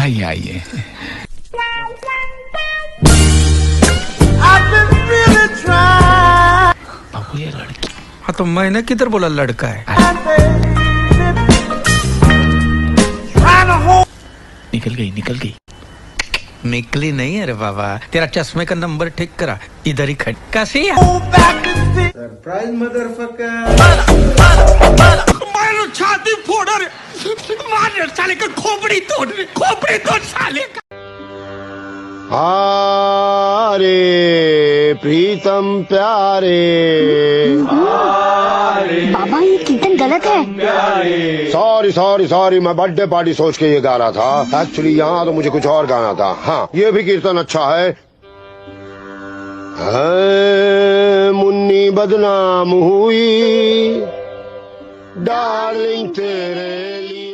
आइए आइए। बाबू ये लड़की। हाँ तो मैंने किधर बोला लड़का है? निकल गई निकल गई। निकली नहीं है रे बाबा, तेरा चश्मे का नंबर ठीक करा, इधर ही खड़ी। कैसी है? Surprise motherfucker. मारो छाती फोड़ रे, मार साले का खोपड़ी तोड़ साले का। आरे प्रीतम प्यारे, बाबा ये कीर्तन गलत है। सॉरी सॉरी सॉरी, मैं बर्थडे पार्टी सोच के ये गा रहा था। एक्चुअली यहाँ तो मुझे कुछ और गाना था। हाँ ये भी कीर्तन अच्छा है। मुन्नी बदनाम हुई डार्लिंग तेरे लिए।